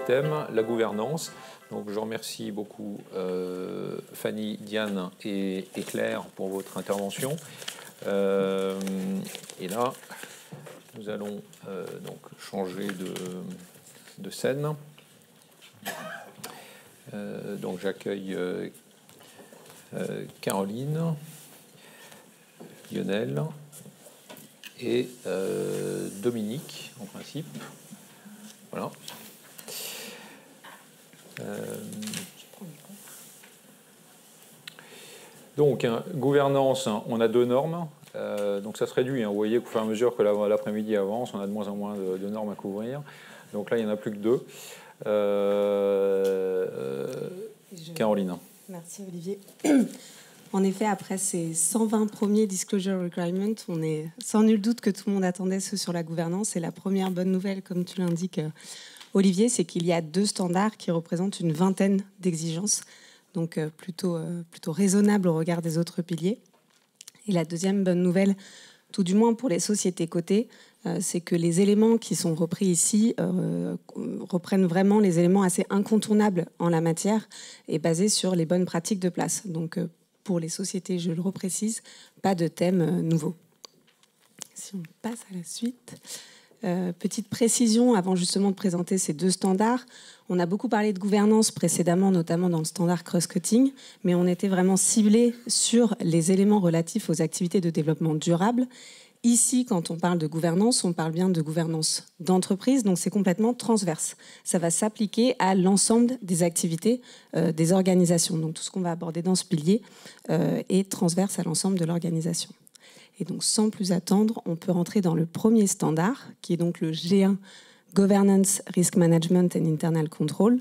thème, la gouvernance. Donc je remercie beaucoup Fanny, Diane et Claire pour votre intervention. Et là, nous allons donc changer de scène. Donc j'accueille Caroline, Lionel et Dominique, en principe. Voilà. Donc, gouvernance, on a 2 normes. Donc ça se réduit. Vous voyez qu'au fur et à mesure que l'après-midi avance, on a de moins en moins de normes à couvrir. Donc là, il n'y en a plus que 2. Caroline. Merci Olivier. En effet, après ces 120 premiers Disclosure Requirements, on est sans nul doute que tout le monde attendait ceux sur la gouvernance. Et la première bonne nouvelle, comme tu l'indiques, Olivier, c'est qu'il y a 2 standards qui représentent une vingtaine d'exigences, donc plutôt raisonnable au regard des autres piliers. Et la deuxième bonne nouvelle, tout du moins pour les sociétés cotées, c'est que les éléments qui sont repris ici reprennent vraiment les éléments assez incontournables en la matière et basés sur les bonnes pratiques de place. Donc pour les sociétés, je le reprécise, pas de thème nouveau. Si on passe à la suite... petite précision avant justement de présenter ces 2 standards. On a beaucoup parlé de gouvernance précédemment, notamment dans le standard cross-cutting, mais on était vraiment ciblé sur les éléments relatifs aux activités de développement durable. Ici, quand on parle de gouvernance, on parle bien de gouvernance d'entreprise, donc c'est complètement transverse. Ça va s'appliquer à l'ensemble des activités des organisations. Donc tout ce qu'on va aborder dans ce pilier est transverse à l'ensemble de l'organisation. Et donc, sans plus attendre, on peut rentrer dans le premier standard, qui est donc le G1, Governance, Risk Management and Internal Control.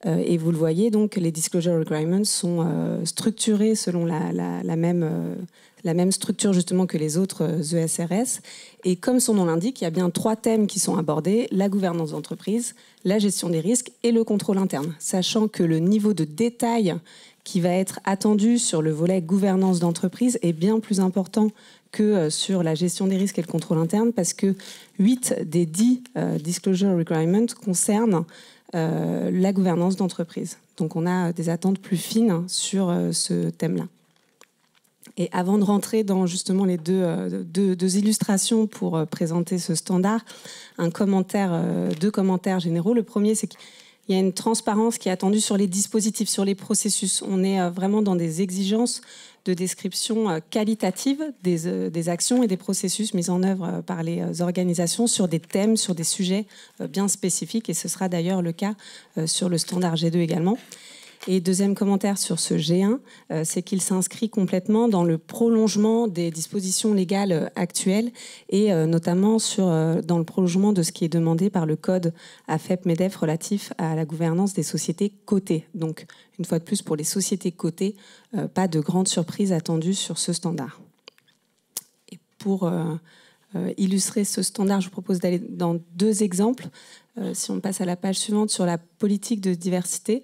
Et vous le voyez, donc, les Disclosure Requirements sont structurés selon la même structure justement que les autres ESRS. Et comme son nom l'indique, il y a bien 3 thèmes qui sont abordés, la gouvernance d'entreprise, la gestion des risques et le contrôle interne. Sachant que le niveau de détail qui va être attendu sur le volet gouvernance d'entreprise est bien plus important que sur la gestion des risques et le contrôle interne, parce que 8 des 10 Disclosure Requirements concernent la gouvernance d'entreprise. Donc on a des attentes plus fines sur ce thème-là. Et avant de rentrer dans justement les deux illustrations pour présenter ce standard, 2 commentaires généraux. Le premier, c'est qu'il y a une transparence qui est attendue sur les dispositifs, sur les processus. On est vraiment dans des exigences de description qualitative des actions et des processus mis en œuvre par les organisations sur des thèmes, sur des sujets bien spécifiques. Et ce sera d'ailleurs le cas sur le standard G2 également. Et deuxième commentaire sur ce G1, c'est qu'il s'inscrit complètement dans le prolongement des dispositions légales actuelles et notamment dans le prolongement de ce qui est demandé par le code AFEP-MEDEF relatif à la gouvernance des sociétés cotées. Donc, une fois de plus, pour les sociétés cotées, pas de grande surprise attendue sur ce standard. Et pour illustrer ce standard, je vous propose d'aller dans 2 exemples. Si on passe à la page suivante sur la politique de diversité,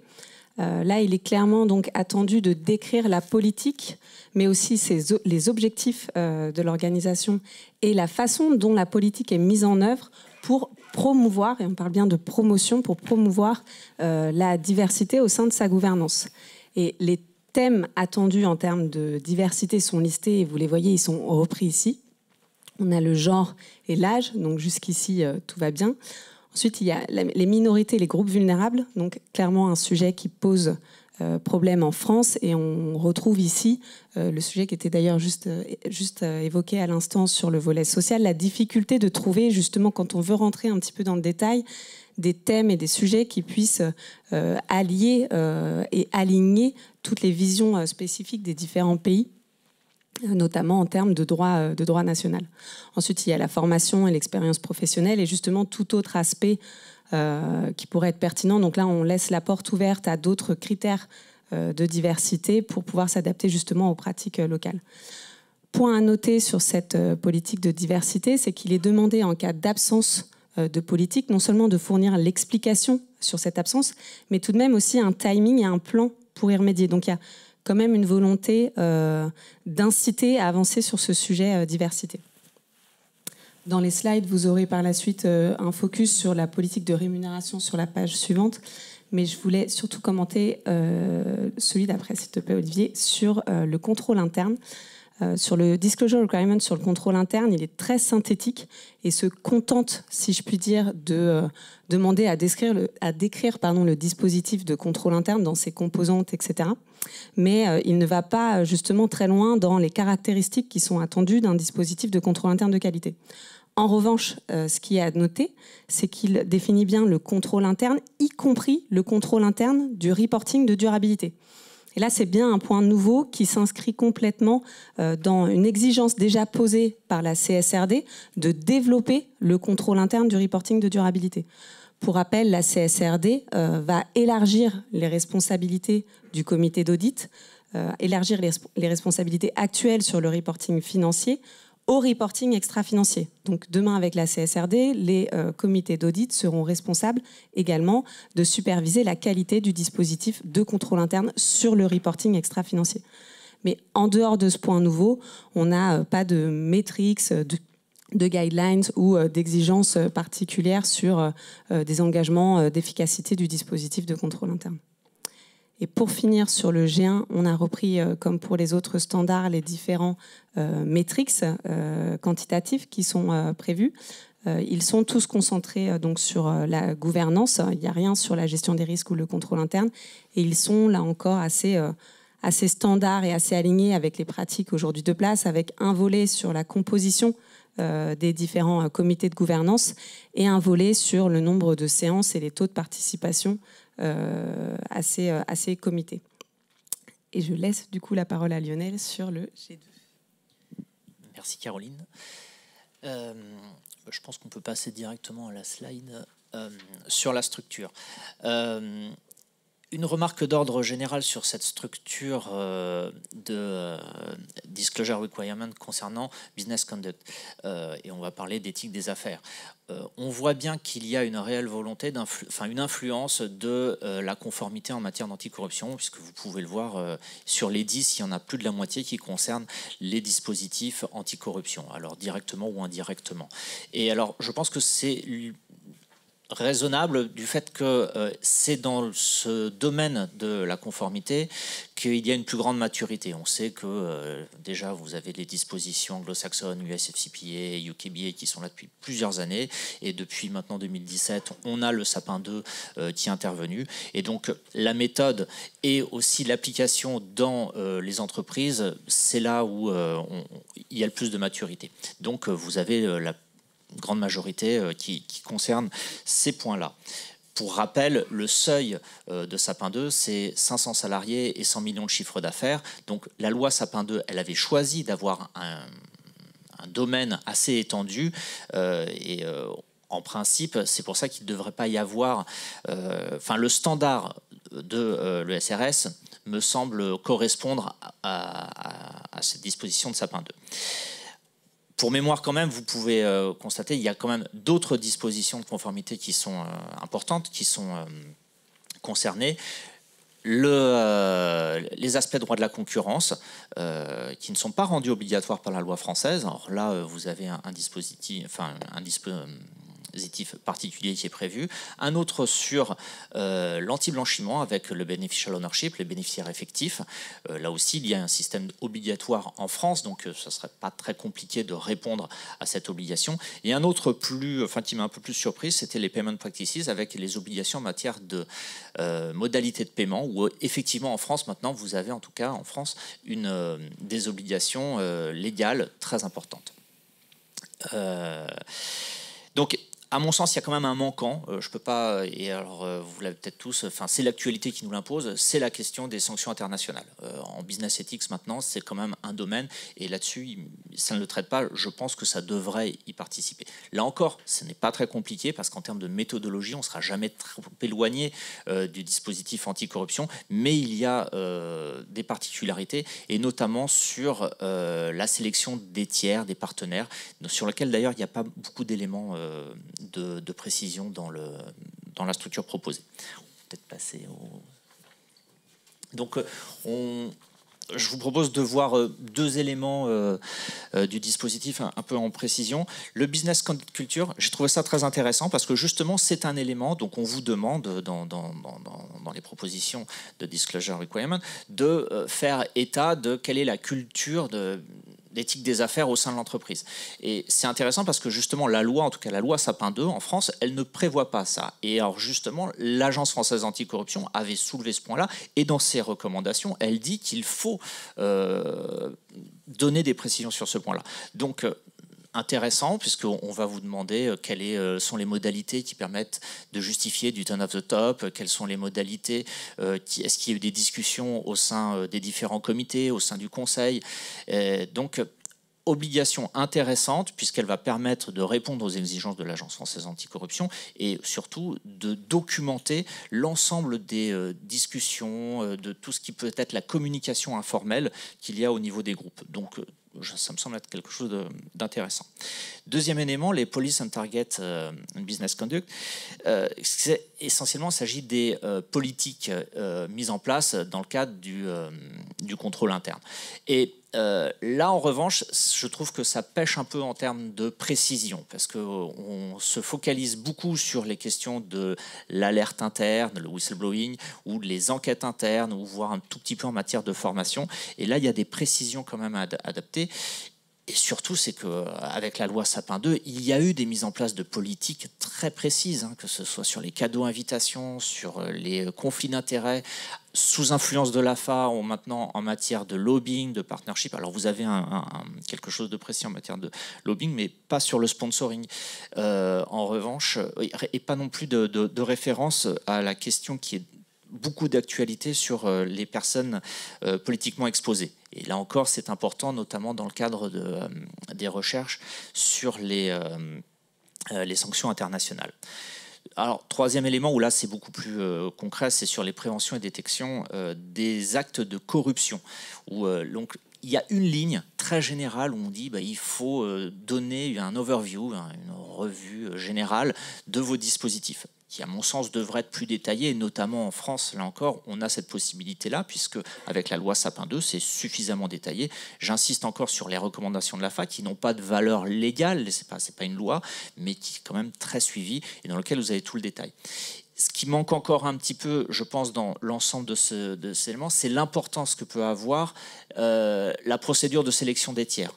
là, il est clairement donc attendu de décrire la politique, mais aussi les objectifs de l'organisation et la façon dont la politique est mise en œuvre pour promouvoir, et on parle bien de promotion, pour promouvoir la diversité au sein de sa gouvernance. Et les thèmes attendus en termes de diversité sont listés, et vous les voyez, ils sont repris ici. On a le genre et l'âge, donc jusqu'ici, tout va bien. Ensuite, il y a les minorités et les groupes vulnérables, donc clairement un sujet qui pose problème en France. Et on retrouve ici le sujet qui était d'ailleurs juste évoqué à l'instant sur le volet social, la difficulté de trouver justement, quand on veut rentrer un petit peu dans le détail, des thèmes et des sujets qui puissent allier et aligner toutes les visions spécifiques des différents pays, notamment en termes de droit national. Ensuite, il y a la formation et l'expérience professionnelle et justement tout autre aspect qui pourrait être pertinent. Donc là, on laisse la porte ouverte à d'autres critères de diversité pour pouvoir s'adapter justement aux pratiques locales. Point à noter sur cette politique de diversité, c'est qu'il est demandé en cas d'absence de politique, non seulement de fournir l'explication sur cette absence, mais tout de même aussi un timing et un plan pour y remédier. Donc il y a quand même une volonté d'inciter à avancer sur ce sujet diversité. Dans les slides, vous aurez par la suite un focus sur la politique de rémunération sur la page suivante. Mais je voulais surtout commenter celui d'après, s'il te plaît, Olivier, sur le contrôle interne. Sur le disclosure requirement, sur le contrôle interne, il est très synthétique et se contente, si je puis dire, de demander à décrire le dispositif de contrôle interne dans ses composantes, etc. Mais il ne va pas justement très loin dans les caractéristiques qui sont attendues d'un dispositif de contrôle interne de qualité. En revanche, ce qui est à noter, c'est qu'il définit bien le contrôle interne, y compris le contrôle interne du reporting de durabilité. Et là, c'est bien un point nouveau qui s'inscrit complètement dans une exigence déjà posée par la CSRD de développer le contrôle interne du reporting de durabilité. Pour rappel, la CSRD va élargir les responsabilités du comité d'audit, élargir les responsabilités actuelles sur le reporting financier au reporting extra-financier. Donc demain, avec la CSRD, les comités d'audit seront responsables également de superviser la qualité du dispositif de contrôle interne sur le reporting extra-financier. Mais en dehors de ce point nouveau, on n'a pas de metrics, de guidelines ou d'exigences particulières sur des engagements d'efficacité du dispositif de contrôle interne. Et pour finir sur le G1, on a repris, comme pour les autres standards, les différents metrics quantitatifs qui sont prévus. Ils sont tous concentrés donc sur la gouvernance. Il n'y a rien sur la gestion des risques ou le contrôle interne. Et ils sont là encore assez standards et assez alignés avec les pratiques aujourd'hui de place, avec un volet sur la composition des différents comités de gouvernance et un volet sur le nombre de séances et les taux de participation à ces comités. Et je laisse du coup la parole à Lionel sur le G2. Merci Caroline. Je pense qu'on peut passer directement à la slide sur la structure. Une remarque d'ordre général sur cette structure de Disclosure Requirement concernant Business Conduct. Et on va parler d'éthique des affaires. On voit bien qu'il y a une réelle volonté, une influence de la conformité en matière d'anticorruption, puisque vous pouvez le voir sur les 10, il y en a plus de la moitié qui concernent les dispositifs anticorruption, alors directement ou indirectement. Et alors, je pense que c'est raisonnable du fait que c'est dans ce domaine de la conformité qu'il y a une plus grande maturité. On sait que déjà vous avez les dispositions anglo-saxonnes, USFCPA, UKBA qui sont là depuis plusieurs années et depuis maintenant 2017 on a le Sapin 2 qui est intervenu et donc la méthode et aussi l'application dans les entreprises, c'est là où il y a le plus de maturité. Donc vous avez la grande majorité qui concerne ces points-là. Pour rappel, le seuil de Sapin 2, c'est 500 salariés et 100 millions de chiffre d'affaires. Donc la loi Sapin 2, elle avait choisi d'avoir un domaine assez étendu en principe, c'est pour ça qu'il ne devrait pas y avoir... le standard de l'ESRS me semble correspondre à cette disposition de Sapin 2. Pour mémoire quand même, vous pouvez constater, il y a quand même d'autres dispositions de conformité qui sont importantes, qui sont concernées. Les aspects droit de la concurrence qui ne sont pas rendus obligatoires par la loi française. Alors là, vous avez un dispositif particulier qui est prévu. Un autre sur l'anti-blanchiment avec le beneficial ownership, les bénéficiaires effectifs. Là aussi, il y a un système obligatoire en France, donc ça ne serait pas très compliqué de répondre à cette obligation. Et un autre qui m'a un peu plus surprise, c'était les payment practices avec les obligations en matière de modalités de paiement, où effectivement en France, maintenant, vous avez en tout cas en France des obligations légales très importantes. Donc, à mon sens, il y a quand même un manquant. Je peux pas. Et alors, vous l'avez peut-être tous. C'est l'actualité qui nous l'impose. C'est la question des sanctions internationales. En business ethics maintenant, c'est quand même un domaine. Et là-dessus, ça ne le traite pas. Je pense que ça devrait y participer. Là encore, ce n'est pas très compliqué parce qu'en termes de méthodologie, on ne sera jamais trop éloigné du dispositif anticorruption. Mais il y a des particularités et notamment sur la sélection des tiers, des partenaires, sur lequel d'ailleurs il n'y a pas beaucoup d'éléments de précision dans la structure proposée. On va peut-être passer au... Donc, je vous propose de voir deux éléments du dispositif un peu en précision. Le business culture, j'ai trouvé ça très intéressant parce que justement, c'est un élément, donc on vous demande dans les propositions de disclosure requirement de faire état de quelle est la culture d'éthique des affaires au sein de l'entreprise. Et c'est intéressant parce que justement la loi, en tout cas la loi Sapin 2 en France, elle ne prévoit pas ça. Et alors justement, l'Agence française anticorruption avait soulevé ce point-là et dans ses recommandations, elle dit qu'il faut donner des précisions sur ce point-là. Donc intéressant, puisqu'on va vous demander quelles sont les modalités qui permettent de justifier du turn of the top, quelles sont les modalités, est-ce qu'il y a eu des discussions au sein des différents comités, au sein du conseil. Donc, obligation intéressante, puisqu'elle va permettre de répondre aux exigences de l'Agence française anticorruption et surtout de documenter l'ensemble des discussions, de tout ce qui peut être la communication informelle qu'il y a au niveau des groupes. Donc, ça me semble être quelque chose d'intéressant. Deuxième élément, les police and target business conduct. Essentiellement, il s'agit des politiques mises en place dans le cadre du contrôle interne. Et là, en revanche, je trouve que ça pêche un peu en termes de précision, parce qu'on se focalise beaucoup sur les questions de l'alerte interne, le whistleblowing, ou les enquêtes internes, ou voire un tout petit peu en matière de formation. Et là, il y a des précisions quand même à adapter. Et surtout, c'est qu'avec la loi Sapin 2, il y a eu des mises en place de politiques très précises, que ce soit sur les cadeaux invitations, sur les conflits d'intérêts, sous influence de l'AFA, ou maintenant en matière de lobbying, de partnership. Alors vous avez quelque chose de précis en matière de lobbying, mais pas sur le sponsoring. En revanche, et pas non plus de référence à la question qui est beaucoup d'actualité sur les personnes politiquement exposées. Et là encore, c'est important, notamment dans le cadre des recherches sur les sanctions internationales. Alors, troisième élément, où là c'est beaucoup plus concret, c'est sur les préventions et détections des actes de corruption. Où, donc, il y a une ligne très générale où on dit il faut donner un overview, une revue générale de vos dispositifs, qui à mon sens devrait être plus détaillé, et notamment en France, là encore, on a cette possibilité-là, puisque avec la loi Sapin 2, c'est suffisamment détaillé. J'insiste encore sur les recommandations de l'AFA, qui n'ont pas de valeur légale, c'est pas une loi, mais qui est quand même très suivie, et dans lequel vous avez tout le détail. Ce qui manque encore un petit peu, je pense, dans l'ensemble de ces éléments, c'est l'importance que peut avoir la procédure de sélection des tiers.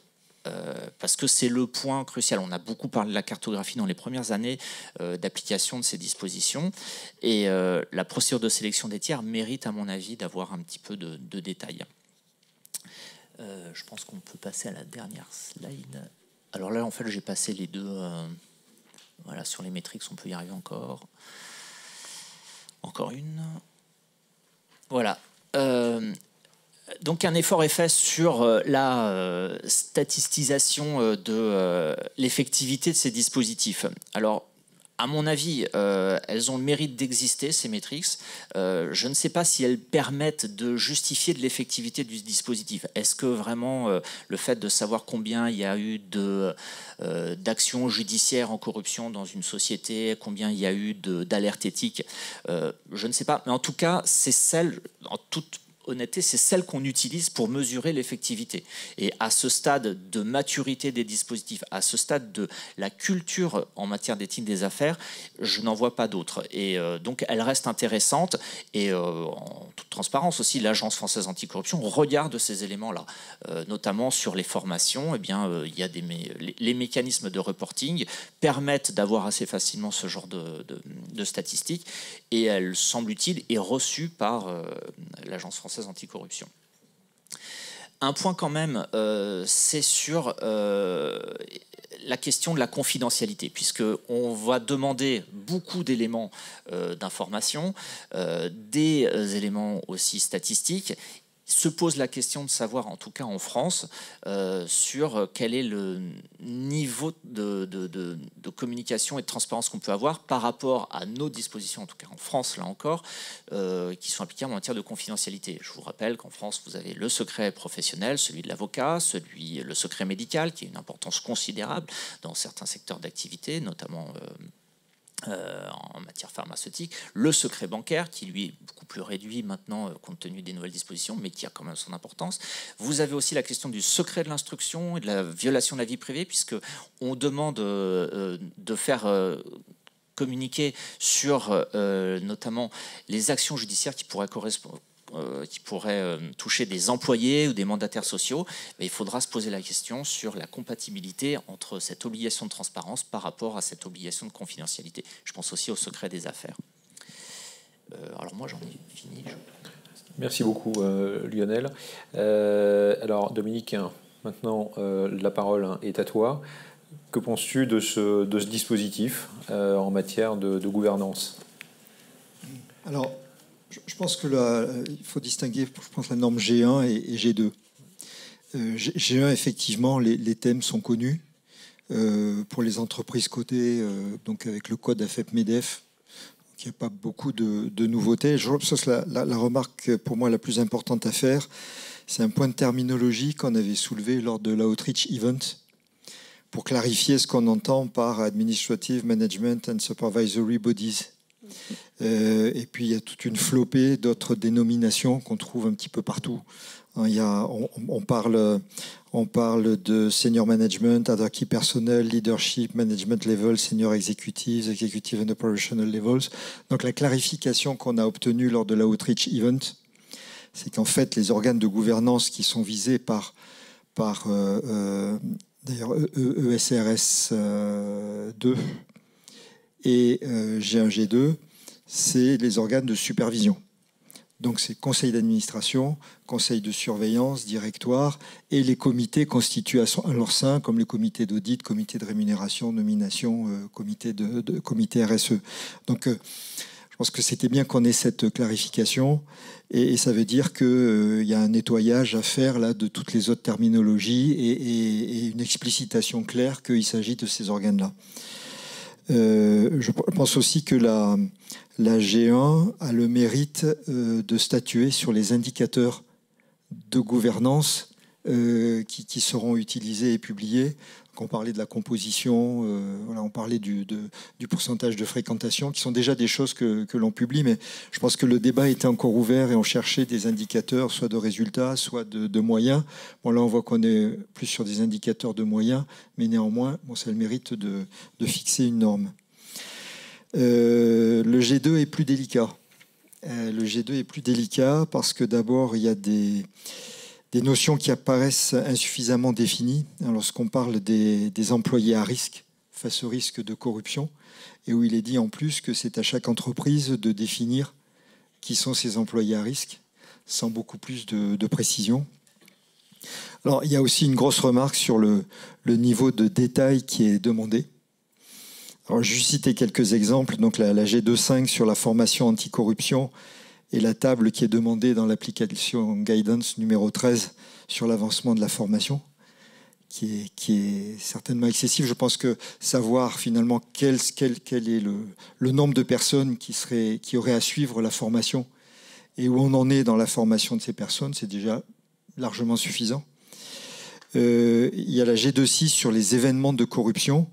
Parce que c'est le point crucial. On a beaucoup parlé de la cartographie dans les premières années d'application de ces dispositions. Et la procédure de sélection des tiers mérite, à mon avis, d'avoir un petit peu de détails. Je pense qu'on peut passer à la dernière slide. Alors là, en fait, j'ai passé les deux. Voilà, sur les métriques, on peut y arriver encore. Encore une. Voilà. Donc un effort est fait sur la statistisation de l'effectivité de ces dispositifs. Alors, à mon avis, elles ont le mérite d'exister, ces métriques. Je ne sais pas si elles permettent de justifier de l'effectivité du dispositif. Est-ce que vraiment le fait de savoir combien il y a eu d'actions judiciaires en corruption dans une société, combien il y a eu d'alertes éthiques, je ne sais pas. Mais en tout cas, c'est celle, en toute honnêteté, c'est celle qu'on utilise pour mesurer l'effectivité. Et à ce stade de maturité des dispositifs, à ce stade de la culture en matière d'éthique des affaires, je n'en vois pas d'autres. Et donc, elle reste intéressante. Et en toute transparence aussi, l'Agence française anticorruption regarde ces éléments-là, notamment sur les formations. Eh bien, il y a les mécanismes de reporting permettent d'avoir assez facilement ce genre de statistiques. Et elle semble utile et reçue par l'Agence française anticorruption. Un point quand même, c'est sur la question de la confidentialité, puisqu'on va demander beaucoup d'éléments d'information, des éléments aussi statistiques. Se pose la question de savoir, en tout cas en France, sur quel est le niveau de communication et de transparence qu'on peut avoir par rapport à nos dispositions, en tout cas en France, là encore, qui sont appliquées en matière de confidentialité. Je vous rappelle qu'en France, vous avez le secret professionnel, celui de l'avocat, le secret médical, qui a une importance considérable dans certains secteurs d'activité, notamment en matière pharmaceutique, le secret bancaire, qui lui est beaucoup plus réduit maintenant compte tenu des nouvelles dispositions, mais qui a quand même son importance. Vous avez aussi la question du secret de l'instruction et de la violation de la vie privée, puisqu'on demande de faire communiquer sur notamment les actions judiciaires qui pourraient correspondre qui pourraient toucher des employés ou des mandataires sociaux, mais il faudra se poser la question sur la compatibilité entre cette obligation de transparence par rapport à cette obligation de confidentialité. Je pense aussi au secret des affaires. Alors moi j'en ai fini. Merci beaucoup Lionel. Alors Dominique, maintenant la parole est à toi. Que penses-tu de ce dispositif en matière de gouvernance? Alors, je pense que il faut distinguer, je pense, la norme G1 et G2. G1, effectivement, les thèmes sont connus. Pour les entreprises cotées, donc avec le code AFEP-MEDEF, il n'y a pas beaucoup de nouveautés. Je pense que la remarque, pour moi, la plus importante à faire, c'est un point de terminologie qu'on avait soulevé lors de l'Outreach Event, pour clarifier ce qu'on entend par Administrative Management and Supervisory Bodies. Et puis il y a toute une flopée d'autres dénominations qu'on trouve un petit peu partout. On parle de senior management, other key personnel, leadership, management level, senior executives, executive and operational levels. Donc la clarification qu'on a obtenue lors de l'Outreach Event, c'est qu'en fait les organes de gouvernance qui sont visés par d'ailleurs ESRS 2 et G1, G2, c'est les organes de supervision. Donc c'est conseil d'administration, conseil de surveillance, directoire, et les comités constitués à leur sein, comme le comité d'audit, comité de rémunération, nomination, comité RSE. Donc je pense que c'était bien qu'on ait cette clarification, et ça veut dire qu'il y a un nettoyage à faire là, de toutes les autres terminologies et une explicitation claire qu'il s'agit de ces organes-là. Je pense aussi que la G1 a le mérite de statuer sur les indicateurs de gouvernance qui seront utilisés et publiés. Donc on parlait de la composition, on parlait du pourcentage de fréquentation, qui sont déjà des choses que l'on publie, mais je pense que le débat était encore ouvert et on cherchait des indicateurs, soit de résultats, soit de moyens. Bon, là, on voit qu'on est plus sur des indicateurs de moyens, mais néanmoins, ça a le mérite de fixer une norme. Le G2 est plus délicat. Le G2 est plus délicat parce que d'abord, il y a des notions qui apparaissent insuffisamment définies lorsqu'on parle des employés à risque face au risque de corruption, et où il est dit en plus que c'est à chaque entreprise de définir qui sont ces employés à risque, sans beaucoup plus de précision. Alors, il y a aussi une grosse remarque sur le niveau de détail qui est demandé. Alors, je vais citer quelques exemples. Donc, la G2.5 sur la formation anticorruption et la table qui est demandée dans l'application Guidance numéro 13 sur l'avancement de la formation, qui est certainement excessif. Je pense que savoir finalement quel est le nombre de personnes qui auraient à suivre la formation et où on en est dans la formation de ces personnes, c'est déjà largement suffisant. Il y a la G2.6 sur les événements de corruption,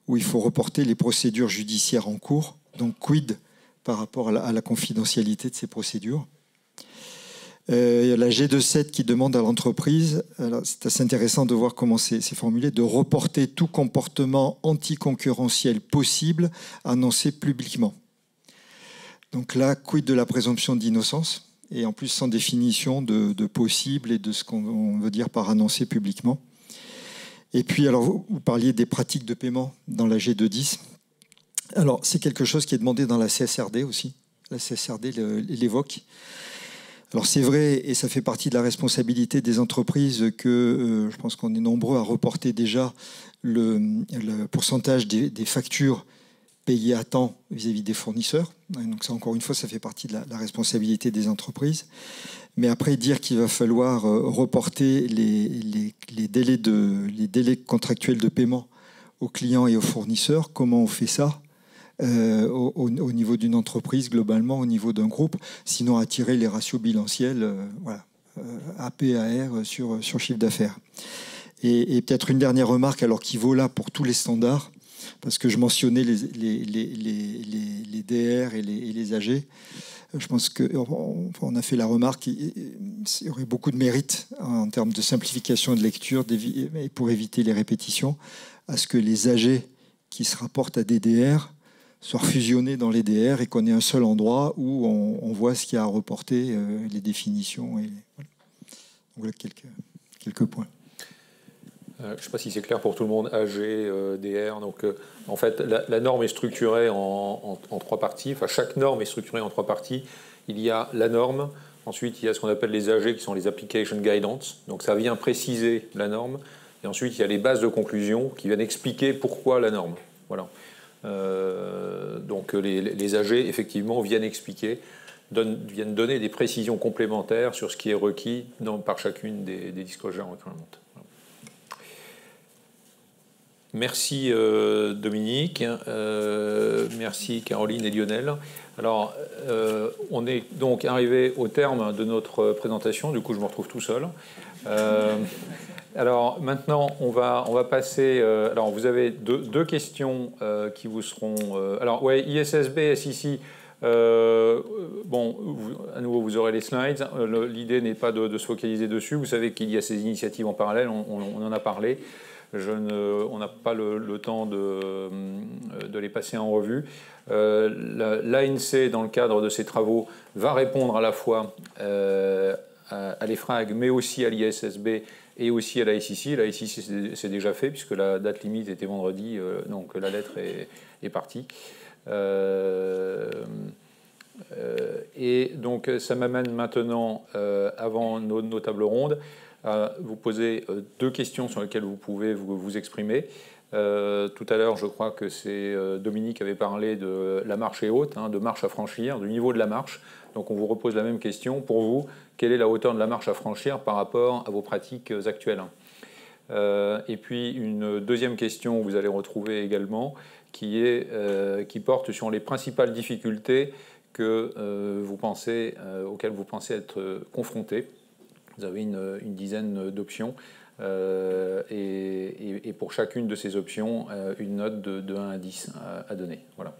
où il faut reporter les procédures judiciaires en cours. Donc, quid par rapport à la confidentialité de ces procédures. Il y a la G2.7 qui demande à l'entreprise, c'est assez intéressant de voir comment c'est formulé, de reporter tout comportement anticoncurrentiel possible annoncé publiquement. Donc là, quid de la présomption d'innocence, et en plus sans définition de possible et de ce qu'on veut dire par annoncé publiquement. Et puis, alors, vous parliez des pratiques de paiement dans la G2.10. Alors, c'est quelque chose qui est demandé dans la CSRD aussi. La CSRD l'évoque. Alors, c'est vrai, et ça fait partie de la responsabilité des entreprises que je pense qu'on est nombreux à reporter déjà le pourcentage des factures payées à temps vis-à-vis des fournisseurs. Donc, ça, encore une fois, ça fait partie de la responsabilité des entreprises. Mais après, dire qu'il va falloir reporter les délais contractuels de paiement aux clients et aux fournisseurs, comment on fait ça au niveau d'une entreprise, globalement, au niveau d'un groupe, sinon attirer les ratios bilanciels, AP, AR sur chiffre d'affaires. Et peut-être une dernière remarque, alors qui vaut là pour tous les standards, parce que je mentionnais les DR et les AG. Je pense qu'on a fait la remarque qu'il y aurait beaucoup de mérite en termes de simplification de lecture et pour éviter les répétitions, à ce que les AG qui se rapportent à des DR soient fusionnés dans les DR et qu'on ait un seul endroit où on voit ce qu'il y a à reporter, les définitions. Voilà quelques points. Je ne sais pas si c'est clair pour tout le monde, AG, DR. Donc, en fait, la norme est structurée en 3 parties. Enfin, chaque norme est structurée en 3 parties. Il y a la norme, ensuite il y a ce qu'on appelle les AG, qui sont les Application Guidance. Donc, ça vient préciser la norme. Et ensuite, il y a les bases de conclusion qui viennent expliquer pourquoi la norme. Voilà. Donc, les AG, effectivement, viennent expliquer, viennent donner des précisions complémentaires sur ce qui est requis par chacune des disclosure requirements. Merci Dominique, merci Caroline et Lionel. Alors, on est donc arrivé au terme de notre présentation, du coup je me retrouve tout seul. Alors maintenant, on va passer... alors vous avez deux questions qui vous seront... alors ouais, ISSB, SEC, bon, à nouveau vous aurez les slides. L'idée n'est pas de se focaliser dessus. Vous savez qu'il y a ces initiatives en parallèle, on en a parlé. On n'a pas le temps de les passer en revue. L'ANC, dans le cadre de ses travaux, va répondre à la fois à l'EFRAG, mais aussi à l'ISSB et aussi à la SEC. La SEC, c'est déjà fait, puisque la date limite était vendredi, donc la lettre est partie. Et donc, ça m'amène maintenant, avant nos tables rondes, vous poser 2 questions sur lesquelles vous pouvez vous exprimer. Tout à l'heure, je crois que c'est Dominique qui avait parlé de la marche est haute, de marche à franchir, du niveau de la marche. Donc on vous repose la même question. Pour vous, quelle est la hauteur de la marche à franchir par rapport à vos pratiques actuelles? Et puis une deuxième question, vous allez retrouver également, qui porte sur les principales difficultés auxquelles vous pensez être confrontés. Vous avez une dizaine d'options et pour chacune de ces options, une note de 1 à 10 à donner. Voilà.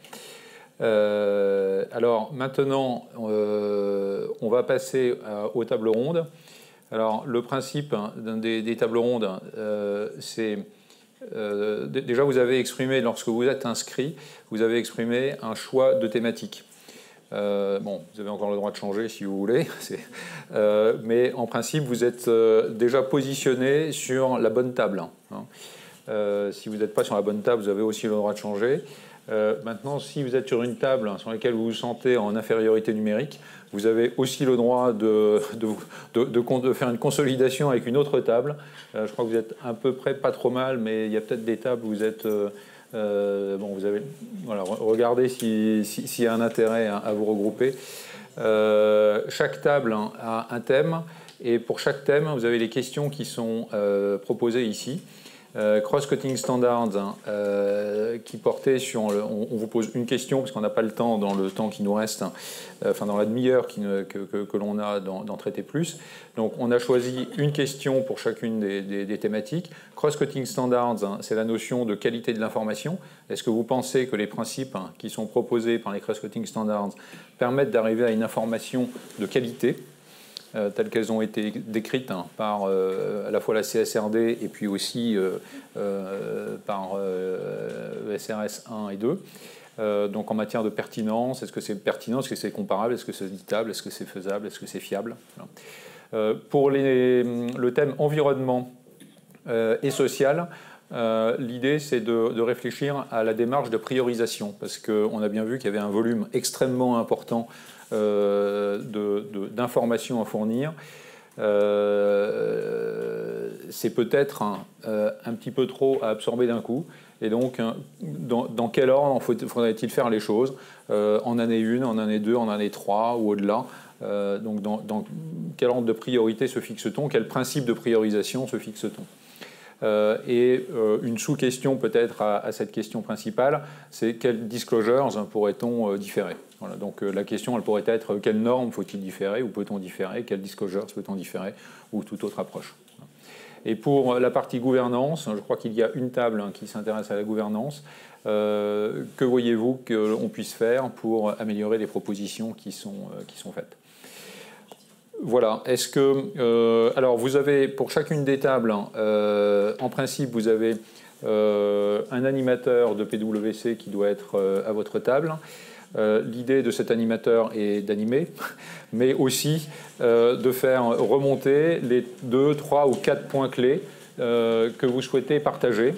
Alors maintenant, on va passer aux tables rondes. Alors le principe des tables rondes, c'est... déjà vous avez exprimé, lorsque vous êtes inscrit, vous avez exprimé un choix de thématique. Bon, vous avez encore le droit de changer si vous voulez, mais en principe, vous êtes déjà positionné sur la bonne table. Si vous n'êtes pas sur la bonne table, vous avez aussi le droit de changer. Maintenant, si vous êtes sur une table sur laquelle vous vous sentez en infériorité numérique, vous avez aussi le droit de faire une consolidation avec une autre table. Je crois que vous êtes à peu près pas trop mal, mais il y a peut-être des tables où vous êtes... bon, vous avez, voilà, regardez s'il y a un intérêt à vous regrouper. Chaque table a un thème, et pour chaque thème, vous avez les questions qui sont proposées ici. Cross-cutting standards, qui portait sur... on vous pose une question, parce qu'on n'a pas le temps, dans le temps qui nous reste, enfin dans la demi-heure que l'on a d'en traiter plus. Donc on a choisi une question pour chacune des thématiques. Cross-cutting standards, c'est la notion de qualité de l'information. Est-ce que vous pensez que les principes qui sont proposés par les cross-cutting standards permettent d'arriver à une information de qualité telles qu'elles ont été décrites par à la fois la CSRD et puis aussi par SRS 1 et 2. Donc en matière de pertinence, est-ce que c'est pertinent, est-ce que c'est comparable, est-ce que c'est auditable, est-ce que c'est faisable, est-ce que c'est fiable? Pour le thème environnement et social, l'idée c'est de réfléchir à la démarche de priorisation, parce qu'on a bien vu qu'il y avait un volume extrêmement important d'informations à fournir. C'est peut-être un petit peu trop à absorber d'un coup. Et donc, dans quel ordre faudrait-il faire les choses? En année 1, en année 2, en année 3 ou au-delà? Donc, dans quel ordre de priorité se fixe-t-on? Quel principe de priorisation se fixe-t-on? Et une sous-question peut-être à cette question principale, c'est quelles disclosures pourrait-on différer? Voilà, donc la question elle pourrait être quelles normes faut-il différer ou peut-on différer? Quelles disclosures peut-on différer? Ou toute autre approche. Et pour la partie gouvernance, je crois qu'il y a une table qui s'intéresse à la gouvernance. Que voyez-vous qu'on puisse faire pour améliorer les propositions qui sont faites? Voilà. Est-ce que alors vous avez pour chacune des tables, en principe, vous avez un animateur de PwC qui doit être à votre table. L'idée de cet animateur est d'animer, mais aussi de faire remonter les 2, 3 ou 4 points clés que vous souhaitez partager.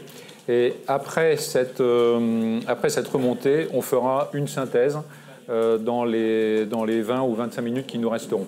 Et après cette remontée, on fera une synthèse dans les 20 ou 25 minutes qui nous resteront.